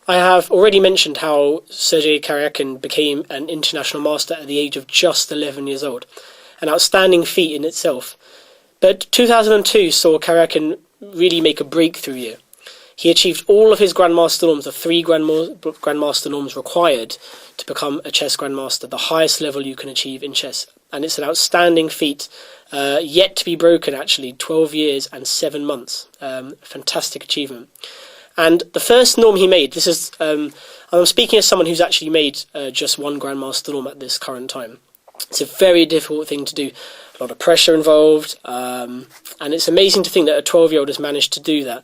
I have already mentioned how Sergei Karjakin became an international master at the age of just 11 years old, an outstanding feat in itself. But 2002 saw Karjakin really make a breakthrough year. He achieved all of his Grandmaster norms, the 3 Grandmaster norms required to become a chess Grandmaster, the highest level you can achieve in chess. And it's an outstanding feat, yet to be broken actually, 12 years and 7 months. Fantastic achievement. And the first norm he made, this is, I'm speaking as someone who's actually made just 1 Grandmaster norm at this current time. It's a very difficult thing to do, a lot of pressure involved, and it's amazing to think that a 12-year-old has managed to do that.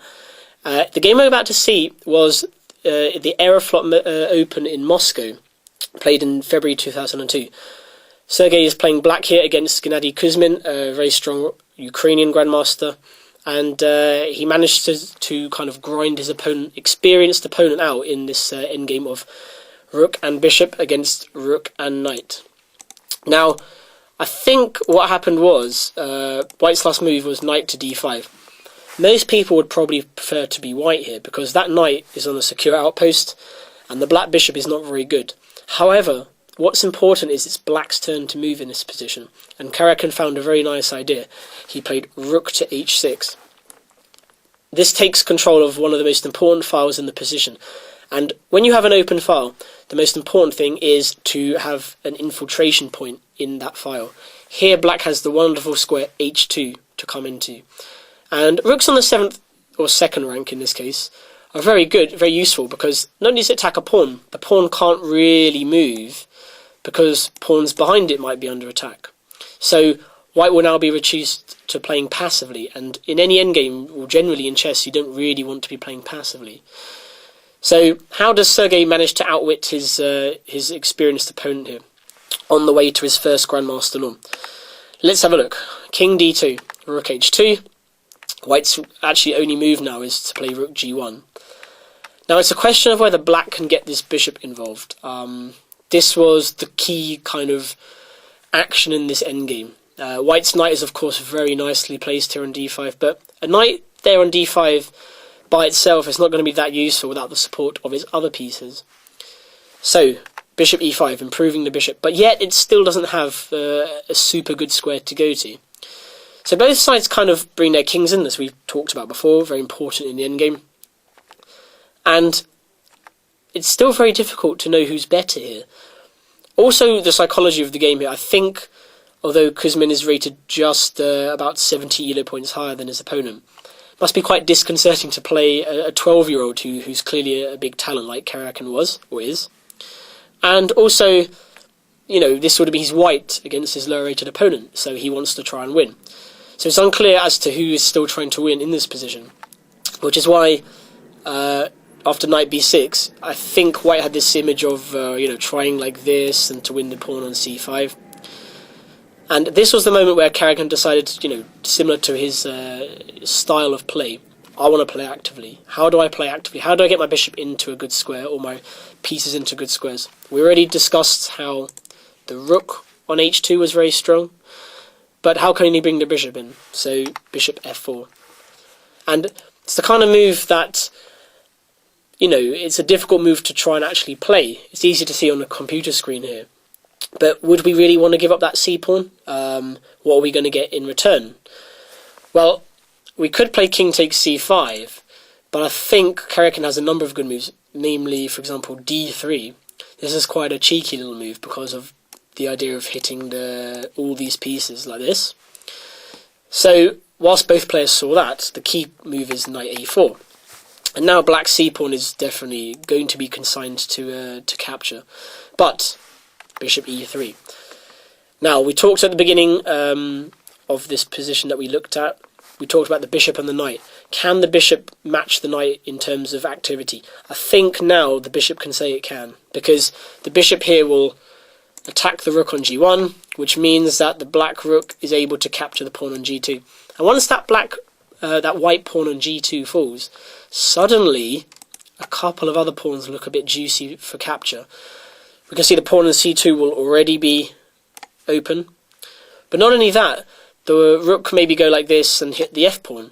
The game I'm about to see was the Aeroflot Open in Moscow, played in February 2002. Sergei is playing black here against Gennady Kuzmin, a very strong Ukrainian Grandmaster, and he managed to kind of grind his experienced opponent out in this endgame of Rook and Bishop against Rook and Knight. Now, I think what happened was White's last move was Knight to d5. Most people would probably prefer to be White here because that Knight is on a secure outpost and the Black Bishop is not very good. However, what's important is it's Black's turn to move in this position, and Karjakin found a very nice idea. He played Rook to h6. This takes control of one of the most important files in the position, and when you have an open file, the most important thing is to have an infiltration point in that file. Here Black has the wonderful square h2 to come into. And rooks on the 7th or 2nd rank in this case are very good, very useful, because not only does it attack a pawn, the pawn can't really move because pawns behind it might be under attack. So White will now be reduced to playing passively, and in any endgame, or generally in chess, you don't really want to be playing passively. So how does Sergei manage to outwit his experienced opponent here on the way to his first Grandmaster norm? Let's have a look. King d2, Rook h2. White's actually only move now is to play Rook g1. Now it's a question of whether Black can get this bishop involved. This was the key kind of action in this endgame. White's knight is of course very nicely placed here on d5, but a knight there on d5 by itself is not going to be that useful without the support of its other pieces. So bishop e5, improving the bishop, but yet it still doesn't have a super good square to go to. So both sides kind of bring their kings in, as we've talked about before, very important in the endgame. And it's still very difficult to know who's better here. Also, the psychology of the game here, I think, although Kuzmin is rated just about 70 elo points higher than his opponent, it must be quite disconcerting to play a 12-year-old who's clearly a big talent like Karjakin was, or is. And also, you know, this would be his White against his lower-rated opponent, so he wants to try and win. So it's unclear as to who is still trying to win in this position, which is why after knight b6, I think White had this image of trying like this and to win the pawn on c5. And this was the moment where Karjakin decided, similar to his style of play, I want to play actively. How do I play actively? How do I get my bishop into a good square or my pieces into good squares? We already discussed how the rook on h2 was very strong. But how can he bring the bishop in? So bishop f4. And it's the kind of move that, it's a difficult move to try and actually play. It's easy to see on the computer screen here. But would we really want to give up that c-pawn? What are we going to get in return? Well, we could play king takes c5, but I think Karjakin has a number of good moves, namely, for example, d3. This is quite a cheeky little move because of the idea of hitting all these pieces like this. So, whilst both players saw that, the key move is knight a4. And now black's c-pawn is definitely going to be consigned to capture. But bishop e3. Now, we talked at the beginning of this position that we looked at. We talked about the bishop and the knight. Can the bishop match the knight in terms of activity? I think now the bishop can say it can, because the bishop here will attack the rook on g1, which means that the black rook is able to capture the pawn on g2. And once that white pawn on g2 falls, suddenly a couple of other pawns look a bit juicy for capture. We can see the pawn on c2 will already be open. But not only that, the rook maybe go like this and hit the f pawn.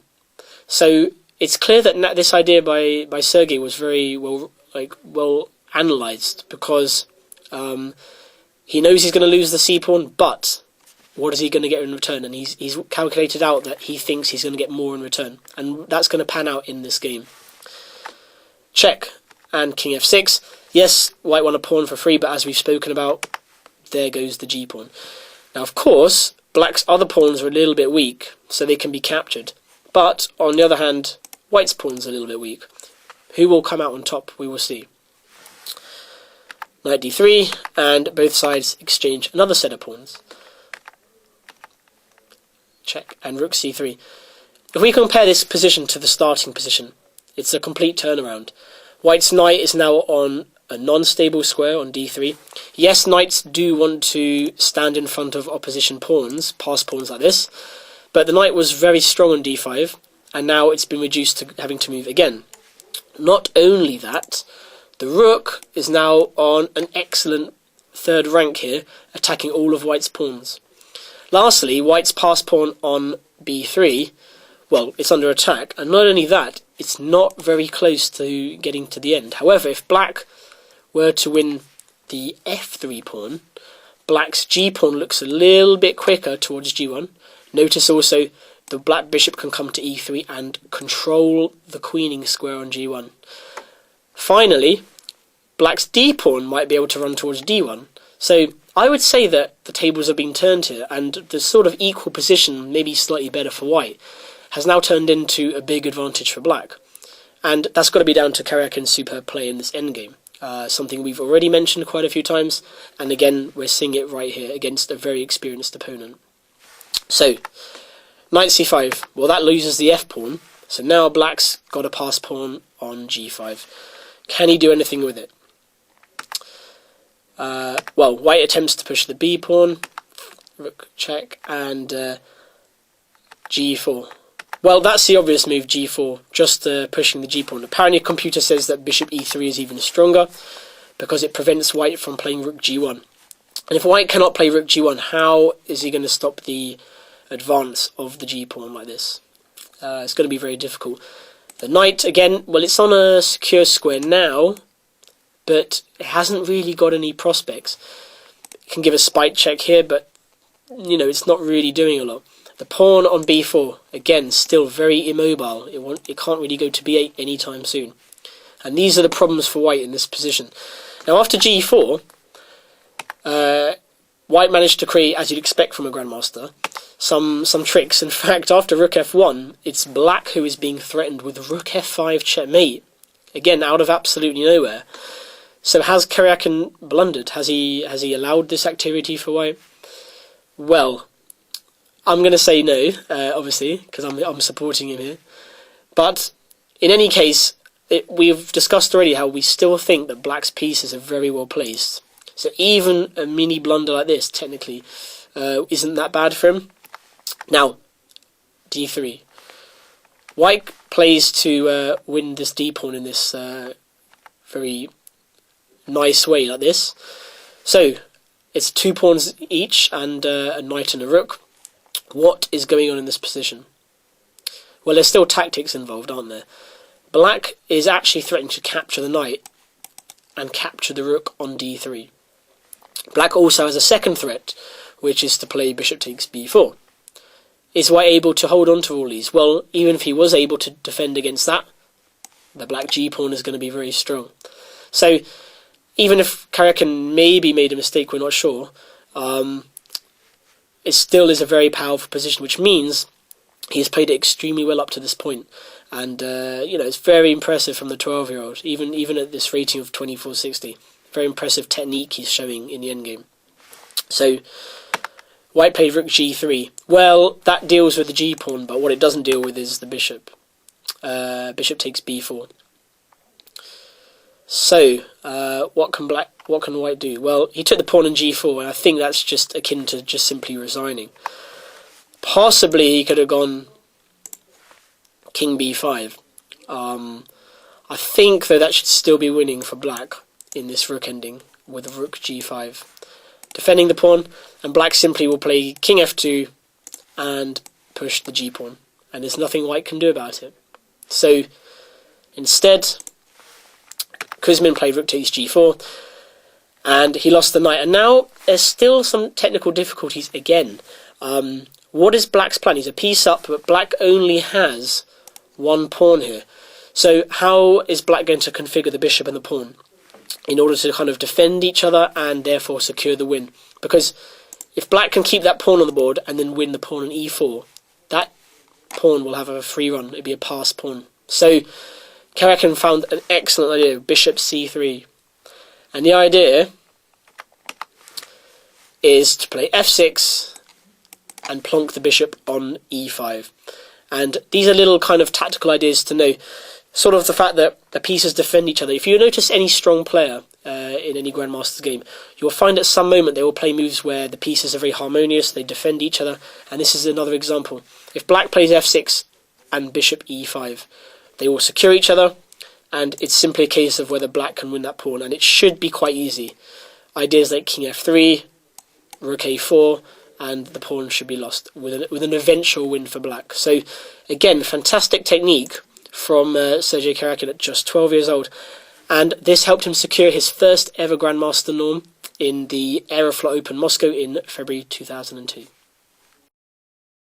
So it's clear that this idea by Sergei was very well well analysed, because he knows he's going to lose the c pawn, but what is he going to get in return? And he's calculated out that he thinks he's going to get more in return, and that's going to pan out in this game. Check and king f6. Yes, white won a pawn for free, but as we've spoken about, there goes the g pawn. Now, of course, black's other pawns are a little bit weak, so they can be captured. But on the other hand, white's pawn's a little bit weak. Who will come out on top? We will see. Knight d3, and both sides exchange another set of pawns. Check, and rook c3. If we compare this position to the starting position, it's a complete turnaround. White's knight is now on a non-stable square on d3. Yes, knights do want to stand in front of opposition pawns, passed pawns like this, but the knight was very strong on d5, and now it's been reduced to having to move again. Not only that, the rook is now on an excellent third rank here, attacking all of white's pawns. Lastly, white's passed pawn on b3, well, it's under attack, and not only that, it's not very close to getting to the end. However, if black were to win the f3 pawn, black's g pawn looks a little bit quicker towards g1. Notice also the black bishop can come to e3 and control the queening square on g1. Finally, black's d pawn might be able to run towards d1. So I would say that the tables are being turned here, and the sort of equal position, maybe slightly better for white, has now turned into a big advantage for black. And that's got to be down to Karjakin's superb play in this endgame. Something we've already mentioned quite a few times, and again we're seeing it right here against a very experienced opponent. So, knight c5, well, that loses the f pawn, so now black's got a pass pawn on g5. Can he do anything with it? Well, white attempts to push the b pawn, rook check, and g4. Well, that's the obvious move, g4, just pushing the g pawn. Apparently, a computer says that bishop e3 is even stronger because it prevents white from playing rook g1. And if white cannot play rook g1, how is he going to stop the advance of the g pawn like this? It's going to be very difficult. The knight, again, well, it's on a secure square now, but it hasn't really got any prospects. It can give a spite check here, but, you know, it's not really doing a lot. The pawn on b4, again, still very immobile. It can't really go to b8 anytime soon. And these are the problems for white in this position. Now, after g4, white managed to create, as you'd expect from a grandmaster, some tricks. In fact, after rook f1, it's black who is being threatened with rook f5 checkmate. Again, out of absolutely nowhere. So has Karjakin blundered? Has he allowed this activity for white? Well, I'm going to say no, obviously, because I'm supporting him here. But in any case, we've discussed already how we still think that black's pieces are very well placed. So even a mini blunder like this, technically, isn't that bad for him. Now, d3. White plays to win this d pawn in this very nice way like this. So it's 2 pawns each and a knight and a rook. What is going on in this position? Well, there's still tactics involved, aren't there? Black is actually threatening to capture the knight and capture the rook on d3. Black also has a second threat, which is to play bishop takes b4. Is white able to hold on to all these? Well, even if he was able to defend against that, the black g pawn is going to be very strong. So, even if Karjakin maybe made a mistake, we're not sure, it still is a very powerful position, which means he has played it extremely well up to this point. And, you know, it's very impressive from the 12-year-old, even at this rating of 2460. Very impressive technique he's showing in the endgame. So, white played rook g3. Well, that deals with the g pawn, but what it doesn't deal with is the bishop. Bishop takes b4. So, what can white do? Well, he took the pawn in g4, and I think that's just akin to just simply resigning. Possibly he could have gone king b5. I think, though, that should still be winning for black in this rook ending with rook g5. Defending the pawn, and black simply will play king f2 and push the g pawn. And there's nothing white can do about it. So, instead, Kuzmin played rook takes g4, and he lost the knight. And now there's still some technical difficulties again. What is black's plan? He's a piece up, but black only has one pawn here. So how is black going to configure the bishop and the pawn in order to kind of defend each other and therefore secure the win? Because if black can keep that pawn on the board and then win the pawn on e4, that pawn will have a free run. It'll be a pass pawn. So Karjakin found an excellent idea, bishop c3. And the idea is to play f6 and plonk the bishop on e5. And these are little kind of tactical ideas to know. Sort of the fact that the pieces defend each other. If you notice any strong player in any Grandmaster's game, you'll find at some moment they will play moves where the pieces are very harmonious, they defend each other, and this is another example. If black plays f6 and bishop e5, they will secure each other, and it's simply a case of whether black can win that pawn, and it should be quite easy. Ideas like king f3, rook a4, and the pawn should be lost with an eventual win for black. So again, fantastic technique from Sergei Karjakin at just 12 years old, and this helped him secure his first ever Grandmaster norm in the Aeroflot Open Moscow in February 2002.